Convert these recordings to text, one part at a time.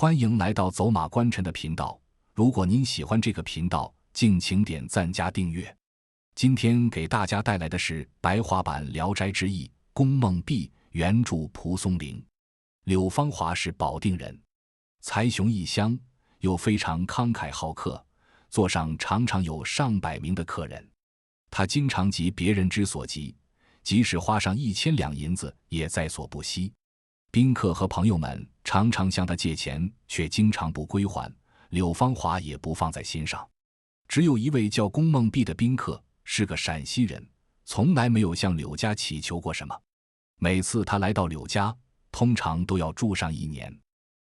欢迎来到走马观尘的频道。如果您喜欢这个频道，敬请点赞加订阅。今天给大家带来的是白话版《聊斋志异·宫梦璧》，原著蒲松龄。柳芳华是保定人，才雄异乡，又非常慷慨好客，座上常常有上百名的客人。他经常急别人之所急，即使花上1000两银子也在所不惜。宾客和朋友们常常向他借钱，却经常不归还，柳芳华也不放在心上。只有一位叫宫梦璧的宾客，是个陕西人，从来没有向柳家祈求过什么。每次他来到柳家，通常都要住上1年。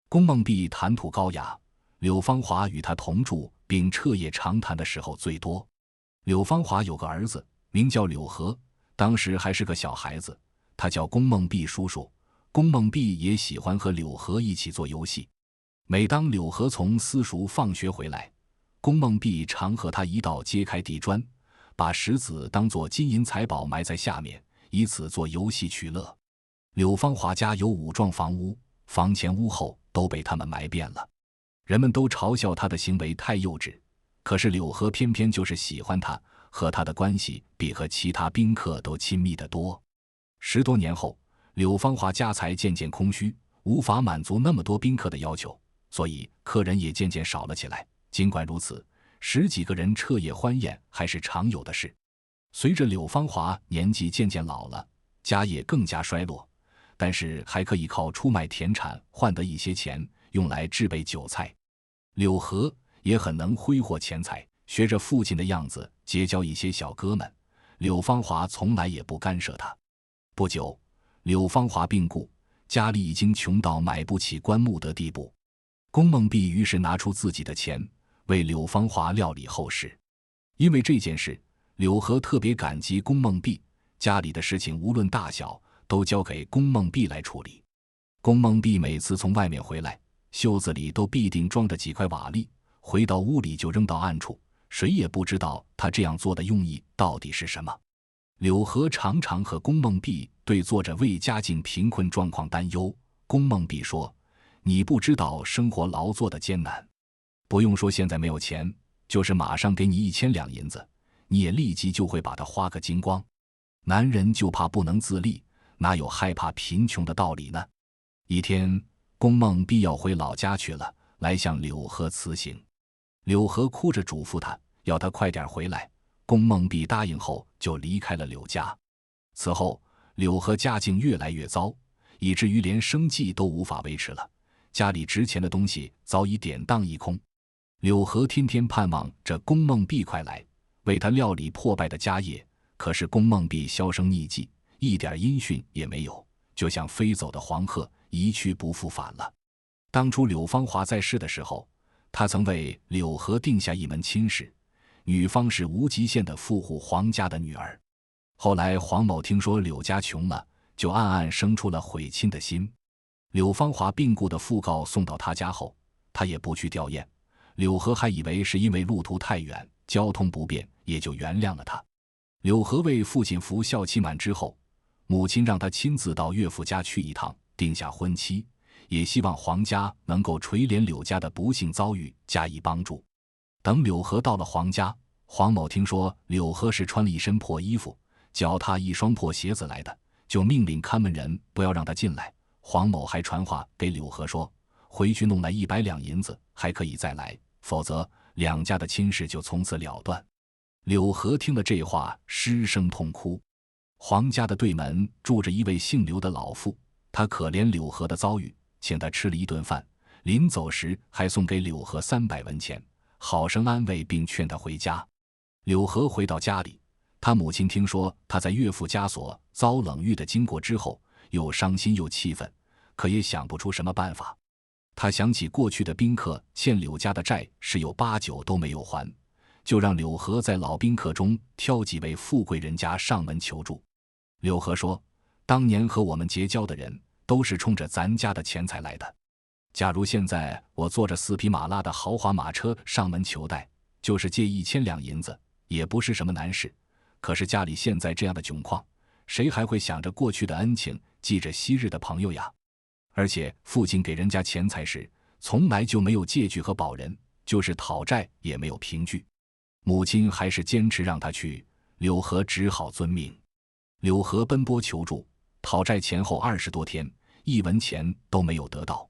宫梦璧谈吐高雅，柳芳华与他同住并彻夜长谈的时候最多。柳芳华有个儿子，名叫柳和，当时还是个小孩子，他叫宫梦璧叔叔。宫梦璧也喜欢和柳和一起做游戏。每当柳和从私塾放学回来，宫梦璧常和他一道揭开地砖，把石子当作金银财宝埋在下面，以此做游戏取乐。柳芳华家有5幢房屋，房前屋后都被他们埋遍了。人们都嘲笑他的行为太幼稚，可是柳和偏偏就是喜欢他，和他的关系比和其他宾客都亲密得多。10多年后，柳芳华家财渐渐空虚，无法满足那么多宾客的要求，所以客人也渐渐少了起来。尽管如此，10几个人彻夜欢宴还是常有的事。随着柳芳华年纪渐渐老了，家业更加衰落，但是还可以靠出卖田产换得一些钱，用来制备酒菜。柳和也很能挥霍钱财，学着父亲的样子结交一些小哥们，柳芳华从来也不干涉他。不久，柳芳华病故，家里已经穷到买不起棺木的地步。宫梦璧于是拿出自己的钱，为柳芳华料理后事。因为这件事，柳和特别感激宫梦璧，家里的事情无论大小，都交给宫梦璧来处理。宫梦璧每次从外面回来，袖子里都必定装着几块瓦砾，回到屋里就扔到暗处，谁也不知道他这样做的用意到底是什么。柳和常常和宫梦璧对坐着为家境贫困状况担忧。宫梦璧说：“你不知道生活劳作的艰难，不用说现在没有钱，就是马上给你1000两银子，你也立即就会把它花个精光。男人就怕不能自立，哪有害怕贫穷的道理呢？”一天，宫梦璧要回老家去了，来向柳和辞行。柳和哭着嘱咐他，要他快点回来。宫梦璧答应后就离开了柳家。此后，柳和家境越来越糟，以至于连生计都无法维持了，家里值钱的东西早已典当一空。柳和天天盼望着宫梦璧快来，为他料理破败的家业，可是宫梦璧销声匿迹，一点音讯也没有，就像飞走的黄鹤，一去不复返了。当初柳芳华在世的时候，他曾为柳和定下一门亲事，女方是无极县的富户黄家的女儿。后来黄某听说柳家穷了，就暗暗生出了悔亲的心。柳芳华病故的讣告送到他家后，他也不去吊唁。柳和还以为是因为路途太远，交通不便，也就原谅了他。柳和为父亲服孝期满之后，母亲让他亲自到岳父家去一趟，定下婚期，也希望黄家能够垂怜柳家的不幸遭遇，加以帮助。等柳和到了黄家，黄某听说柳和是穿了一身破衣服，脚踏一双破鞋子来的，就命令看门人不要让他进来。黄某还传话给柳和说，回去弄来100两银子，还可以再来，否则两家的亲事就从此了断。柳和听了这话，失声痛哭。黄家的对门住着一位姓刘的老妇，他可怜柳和的遭遇，请他吃了一顿饭，临走时还送给柳和300文钱，好生安慰并劝他回家。柳和回到家里，他母亲听说他在岳父家所遭冷遇的经过之后，又伤心又气愤，可也想不出什么办法。他想起过去的宾客欠柳家的债十有8九都没有还，就让柳和在老宾客中挑几位富贵人家上门求助。柳和说，当年和我们结交的人都是冲着咱家的钱财来的，假如现在我坐着4匹马拉的豪华马车上门求贷，就是借1000两银子，也不是什么难事。可是家里现在这样的窘况，谁还会想着过去的恩情，记着昔日的朋友呀？而且父亲给人家钱财时，从来就没有借据和保人，就是讨债也没有凭据。母亲还是坚持让他去，柳河只好遵命。柳河奔波求助，讨债前后20多天，一文钱都没有得到。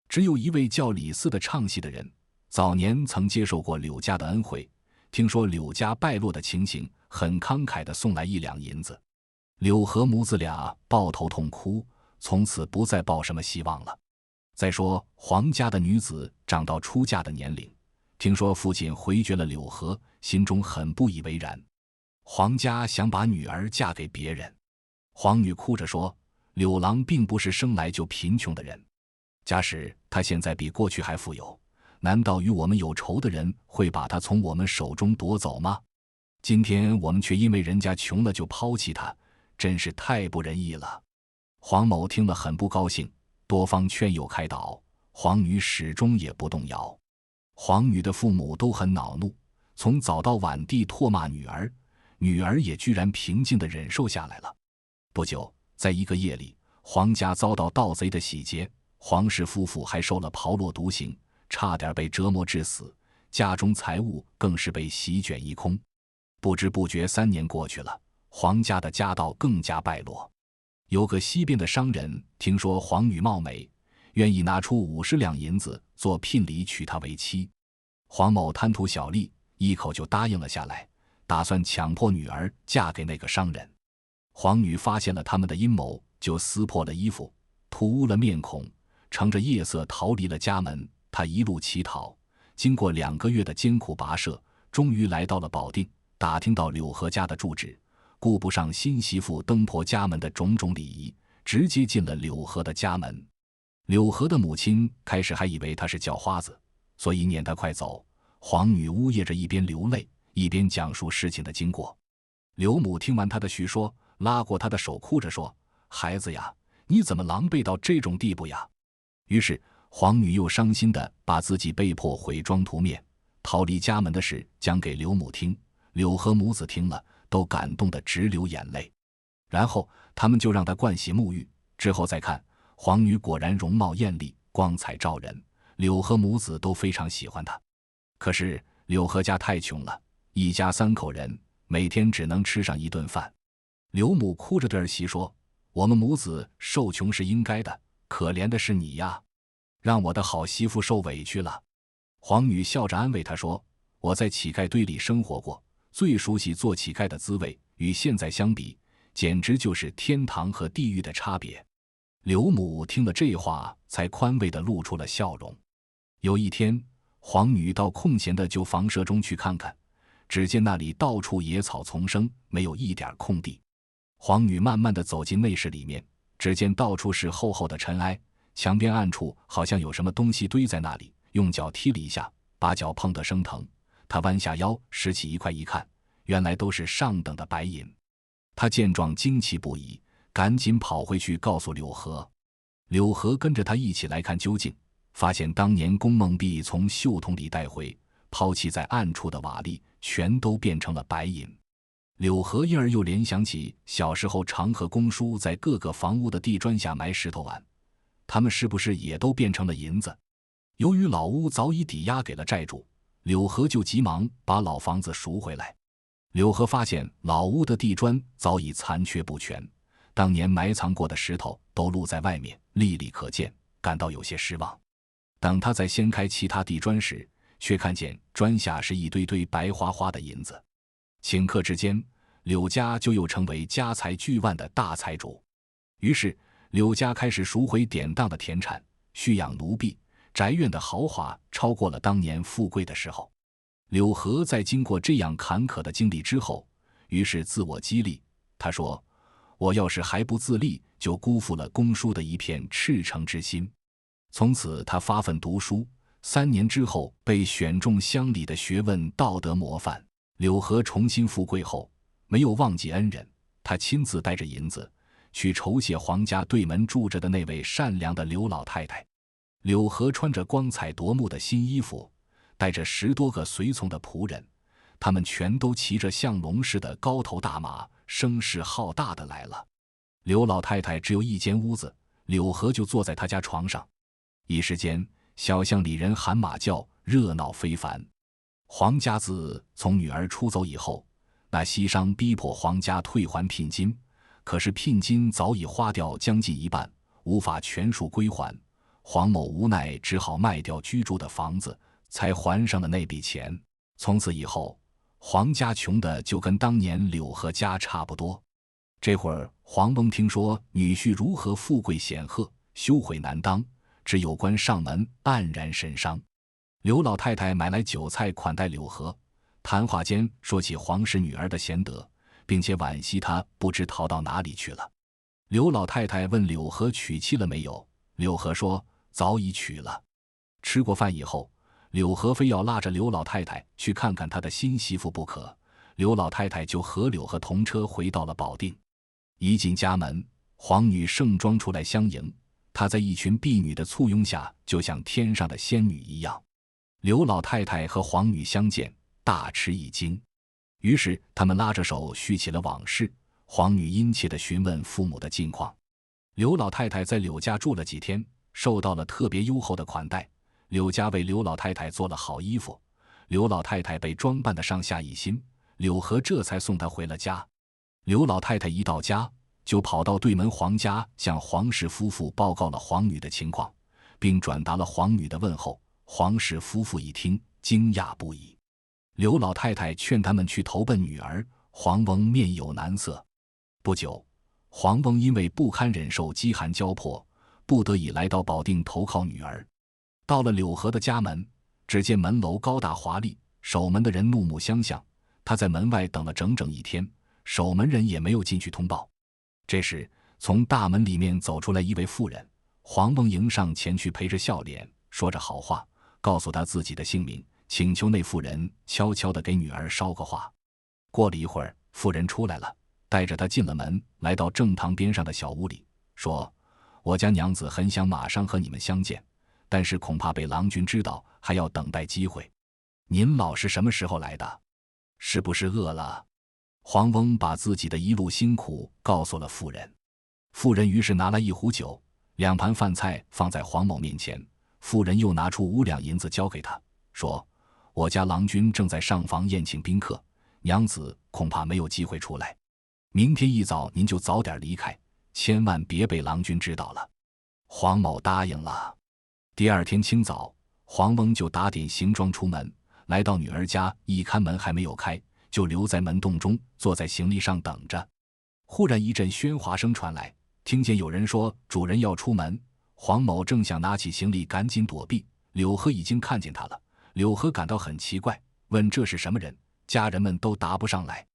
只有一位叫李四的唱戏的人，早年曾接受过柳家的恩惠，听说柳家败落的情形，很慷慨地送来1两银子。柳河母子俩抱头痛哭，从此不再抱什么希望了。再说黄家的女子长到出嫁的年龄，听说父亲回绝了柳河，心中很不以为然。黄家想把女儿嫁给别人。黄女哭着说，柳郎并不是生来就贫穷的人，假使他现在比过去还富有，难道与我们有仇的人会把他从我们手中夺走吗？今天我们却因为人家穷了就抛弃他，真是太不仁义了。黄某听了很不高兴，多方劝诱开导，黄女始终也不动摇。黄女的父母都很恼怒，从早到晚地唾骂女儿，女儿也居然平静地忍受下来了。不久，在一个夜里，黄家遭到盗贼的洗劫，黄氏夫妇还受了炮烙毒刑，差点被折磨致死，家中财物更是被席卷一空。不知不觉3年过去了，黄家的家道更加败落。有个西边的商人听说黄女貌美，愿意拿出50两银子做聘礼娶她为妻。黄某贪图小利，一口就答应了下来，打算强迫女儿嫁给那个商人。黄女发现了他们的阴谋，就撕破了衣服，涂污了面孔，乘着夜色逃离了家门。她一路乞讨，经过2个月的艰苦跋涉，终于来到了保定，打听到柳河家的住址，顾不上新媳妇登婆家门的种种礼仪，直接进了柳河的家门。柳河的母亲开始还以为他是叫花子，所以撵他快走。黄女呜咽着，一边流泪一边讲述事情的经过。刘母听完他的叙说，拉过他的手，哭着说，孩子呀，你怎么狼狈到这种地步呀？于是黄女又伤心地把自己被迫毁妆涂面逃离家门的事讲给刘母听。柳河母子听了都感动得直流眼泪，然后他们就让她盥洗沐浴，之后再看，黄女果然容貌艳丽，光彩照人，柳河母子都非常喜欢她。可是柳河家太穷了，一家3口人每天只能吃上1顿饭。刘母哭着对儿媳说，我们母子受穷是应该的，可怜的是你呀，让我的好媳妇受委屈了。黄女笑着安慰她说，我在乞丐堆里生活过，最熟悉做乞丐的滋味，与现在相比，简直就是天堂和地狱的差别。刘母听了这话，才宽慰地露出了笑容。有一天，黄女到空闲的旧房舍中去看看，只见那里到处野草丛生，没有一点空地。黄女慢慢地走进内室里面，只见到处是厚厚的尘埃，墙边暗处好像有什么东西堆在那里，用脚踢了一下，把脚碰得生疼。她弯下腰拾起一块一看，原来都是上等的白银。她见状惊奇不已，赶紧跑回去告诉柳河。柳河跟着她一起来看究竟，发现当年龚梦碧从袖筒里带回抛弃在暗处的瓦砾全都变成了白银。柳河因而又联想起小时候常和公叔在各个房屋的地砖下埋石头玩，他们是不是也都变成了银子？由于老屋早已抵押给了债主，柳河就急忙把老房子赎回来。柳河发现老屋的地砖早已残缺不全，当年埋藏过的石头都露在外面，历历可见，感到有些失望。等他再掀开其他地砖时，却看见砖下是一堆堆白花花的银子。顷刻之间，柳家就又成为家财巨万的大财主。于是柳家开始赎回典当的田产，蓄养奴婢，宅院的豪华超过了当年富贵的时候。柳河在经过这样坎坷的经历之后，于是自我激励，他说，我要是还不自立，就辜负了公叔的一片赤诚之心。从此他发奋读书，3年之后被选中乡里的学问道德模范。柳河重新富贵后，没有忘记恩人，他亲自带着银子去酬谢黄家对门住着的那位善良的刘老太太。柳河穿着光彩夺目的新衣服，带着10多个随从的仆人，他们全都骑着像龙似的高头大马，声势浩大的来了。刘老太太只有一间屋子，柳河就坐在她家床上。一时间，小巷里人喊马叫，热闹非凡。黄家自从女儿出走以后，那西商逼迫黄家退还聘金，可是聘金早已花掉将近一半，无法全数归还。黄某无奈只好卖掉居住的房子，才还上了那笔钱。从此以后，黄家穷的就跟当年柳河家差不多。这会儿黄翁听说女婿如何富贵显赫，羞悔难当，只有官上门，黯然神伤。刘老太太买来酒菜款待柳河，谈话间说起黄氏女儿的贤德，并且惋惜她不知逃到哪里去了。刘老太太问柳河娶妻了没有，柳河说早已娶了。吃过饭以后，柳河非要拉着刘老太太去看看她的新媳妇不可，刘老太太就和柳河同车回到了保定。一进家门，黄女盛装出来相迎，她在一群婢女的簇拥下，就像天上的仙女一样。刘老太太和黄女相见，大吃一惊，于是他们拉着手叙起了往事。黄女殷切地询问父母的近况。刘老太太在柳家住了几天，受到了特别优厚的款待。柳家为刘老太太做了好衣服，刘老太太被装扮得上下一心，柳河这才送她回了家。刘老太太一到家，就跑到对门黄家，向黄氏夫妇报告了黄女的情况，并转达了黄女的问候。黄氏夫妇一听，惊讶不已。刘老太太劝他们去投奔女儿，黄翁面有难色。不久，黄翁因为不堪忍受饥寒交迫，不得已来到保定投靠女儿。到了柳河的家门，只见门楼高大华丽，守门的人怒目相向。他在门外等了整整一天，守门人也没有进去通报。这时，从大门里面走出来一位妇人，黄翁迎上前去，陪着笑脸，说着好话，告诉他自己的姓名，请求那妇人悄悄地给女儿捎个话。过了一会儿，妇人出来了，带着他进了门，来到正堂边上的小屋里，说：我家娘子很想马上和你们相见，但是恐怕被郎君知道，还要等待机会。您老是什么时候来的？是不是饿了？黄翁把自己的一路辛苦告诉了妇人。妇人于是拿来一壶酒，2盘饭菜放在黄某面前。妇人又拿出5两银子交给他，说：我家郎君正在上房宴请宾客，娘子恐怕没有机会出来，明天一早您就早点离开，千万别被郎君知道了。黄某答应了。第二天清早，黄翁就打点行装出门，来到女儿家，一看门还没有开，就留在门洞中，坐在行李上等着。忽然一阵喧哗声传来，听见有人说主人要出门。黄某正想拿起行李赶紧躲避，柳河已经看见他了。柳河感到很奇怪，问这是什么人，家人们都答不上来。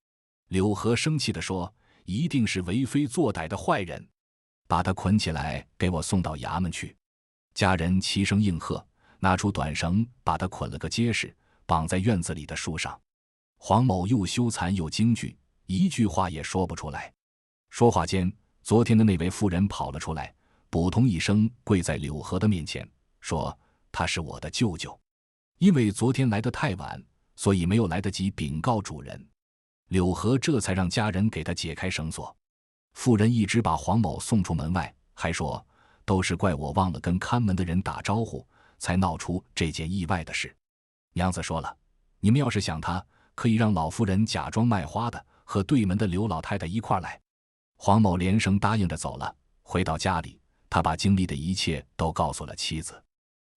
柳河生气地说：一定是为非作歹的坏人，把他捆起来给我送到衙门去。家人齐声应和，拿出短绳把他捆了个结实，绑在院子里的树上。黄某又羞惭又惊惧，一句话也说不出来。说话间，昨天的那位妇人跑了出来，扑通一声跪在柳河的面前，说：他是我的舅舅，因为昨天来得太晚，所以没有来得及禀告主人。柳河这才让家人给他解开绳索。妇人一直把黄某送出门外，还说：都是怪我忘了跟看门的人打招呼，才闹出这件意外的事。娘子说了，你们要是想他，可以让老夫人假装卖花的，和对门的刘老太太一块来。黄某连声答应着走了。回到家里，他把经历的一切都告诉了妻子。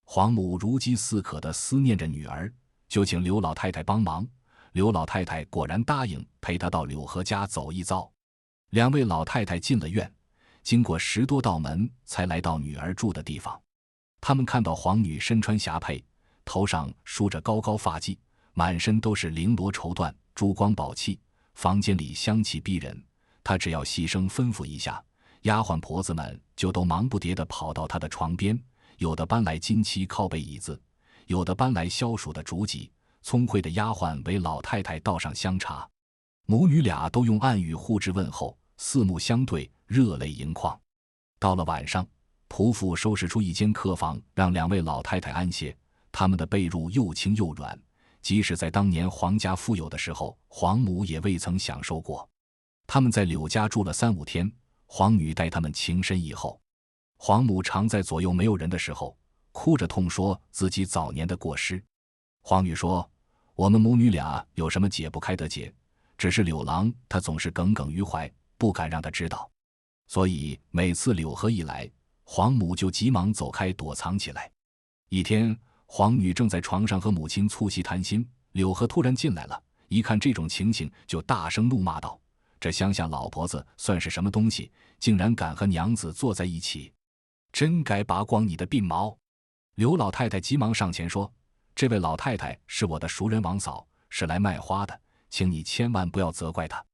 黄母如饥似渴地思念着女儿，就请刘老太太帮忙。刘老太太果然答应陪她到柳河家走一遭。2位老太太进了院，经过10多道门才来到女儿住的地方。他们看到黄女身穿霞帔，头上梳着高高发髻，满身都是绫罗绸缎、珠光宝气，房间里香气逼人。她只要细声吩咐一下，丫鬟婆子们就都忙不迭地跑到她的床边，有的搬来金漆靠背椅子，有的搬来消暑的竹几，聪慧的丫鬟为老太太倒上香茶。母女俩都用暗语互致问候，四目相对，热泪盈眶。到了晚上，仆妇收拾出一间客房，让2位老太太安歇。他们的被褥又轻又软，即使在当年黄家富有的时候，黄母也未曾享受过。他们在柳家住了3、5天，黄女待他们情深意厚。黄母常在左右没有人的时候，哭着痛说自己早年的过失。黄女说：“我们母女俩有什么解不开的结，只是柳郎他总是耿耿于怀，不敢让他知道。所以每次柳河一来，黄母就急忙走开躲藏起来。一天，黄女正在床上和母亲促膝谈心，柳河突然进来了，一看这种情形，就大声怒骂道：这乡下老婆子算是什么东西，竟然敢和娘子坐在一起，真该拔光你的鬓毛！刘老太太急忙上前说：这位老太太是我的熟人王嫂，是来卖花的，请你千万不要责怪她。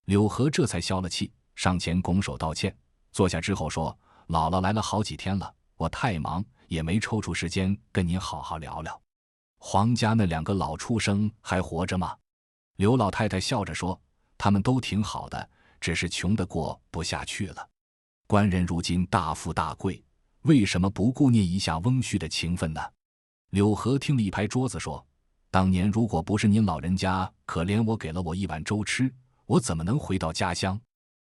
柳河这才消了气，上前拱手道歉，坐下之后说：姥姥来了好几天了，我太忙，也没抽出时间跟您好好聊聊。黄家那2个老畜生还活着吗？刘老太太笑着说：他们都挺好的，只是穷得过不下去了。官人如今大富大贵，为什么不顾念一下翁婿的情分呢？柳河听了一拍桌子说：当年如果不是您老人家可怜我，给了我一碗粥吃，我怎么能回到家乡？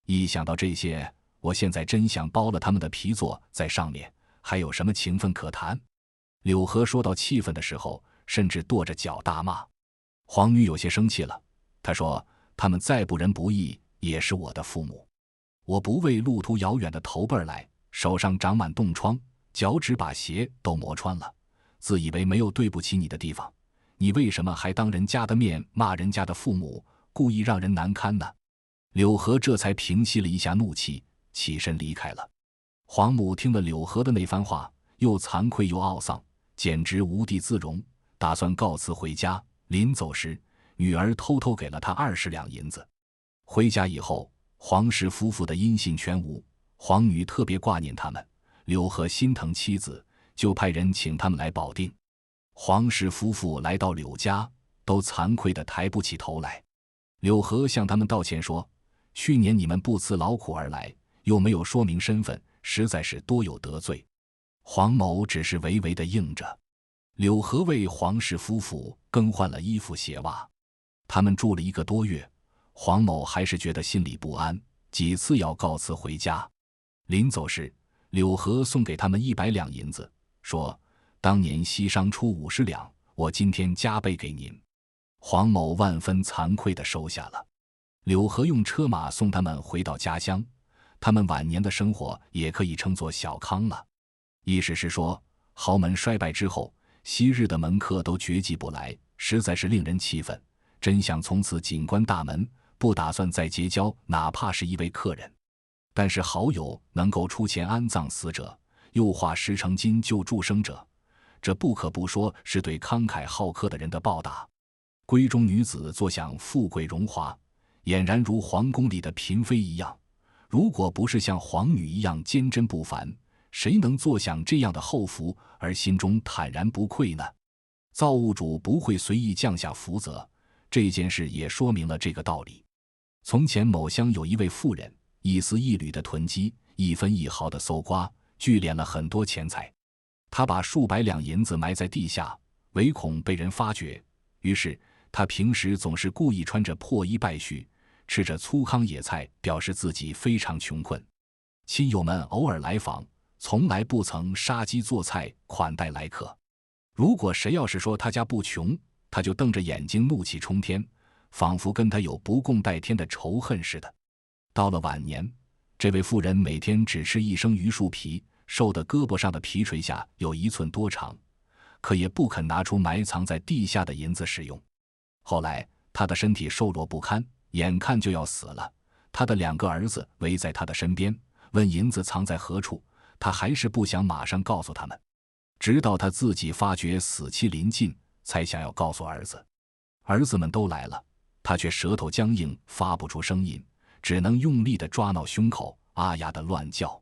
一想到这些，我现在真想剥了他们的皮坐在上面，还有什么情分可谈？柳河说到气愤的时候，甚至跺着脚大骂。黄女有些生气了，她说：他们再不仁不义，也是我的父母，我不为路途遥远的头辈来，手上长满冻疮，脚趾把鞋都磨穿了，自以为没有对不起你的地方，你为什么还当人家的面骂人家的父母，故意让人难堪呢？柳河这才平息了一下怒气，起身离开了。黄母听了柳河的那番话，又惭愧又懊丧，简直无地自容，打算告辞回家。临走时，女儿偷偷给了他20两银子。回家以后，黄氏夫妇的音信全无，黄女特别挂念他们，柳河心疼妻子，就派人请他们来保定。黄氏夫妇来到柳家，都惭愧地抬不起头来。柳河向他们道歉说：去年你们不辞劳苦而来，又没有说明身份，实在是多有得罪。黄某只是唯唯地应着。柳河为黄氏夫妇更换了衣服鞋袜，他们住了1个多月，黄某还是觉得心里不安，几次要告辞回家。临走时，柳河送给他们100两银子，说：当年西商出50两，我今天加倍给您。黄某万分惭愧地收下了。柳河用车马送他们回到家乡，他们晚年的生活也可以称作小康了。意思是说，豪门衰败之后，昔日的门客都绝迹不来，实在是令人气愤，真想从此紧关大门，不打算再结交哪怕是一位客人。但是好友能够出钱安葬死者，又花10成金救助生者，这不可不说是对慷慨好客的人的报答。闺中女子坐享富贵荣华，俨然如皇宫里的嫔妃一样，如果不是像黄女一样坚贞不凡，谁能坐享这样的厚福而心中坦然不愧呢？造物主不会随意降下福泽，这件事也说明了这个道理。从前某乡有一位妇人，一丝一缕的囤积，一分一毫的搜刮，聚敛了很多钱财。他把数百两银子埋在地下，唯恐被人发觉，于是他平时总是故意穿着破衣败絮，吃着粗糠野菜，表示自己非常穷困。亲友们偶尔来访，从来不曾杀鸡做菜款待来客。如果谁要是说他家不穷，他就瞪着眼睛怒气冲天，仿佛跟他有不共戴天的仇恨似的。到了晚年，这位妇人每天只吃1升榆树皮，瘦的胳膊上的皮垂下有1寸多长，可也不肯拿出埋藏在地下的银子使用。后来他的身体瘦弱不堪，眼看就要死了，他的2个儿子围在他的身边，问银子藏在何处，他还是不想马上告诉他们，直到他自己发觉死期临近，才想要告诉儿子。儿子们都来了，他却舌头僵硬，发不出声音，只能用力地抓挠胸口，啊呀地乱叫。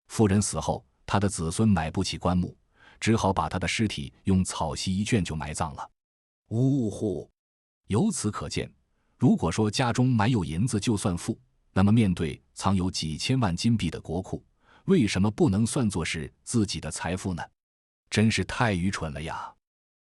妇人死后，他的子孙买不起棺木，只好把他的尸体用草席一卷就埋葬了。呜呼！由此可见，如果说家中埋有银子就算富，那么面对藏有几千万金币的国库，为什么不能算作是自己的财富呢？真是太愚蠢了呀！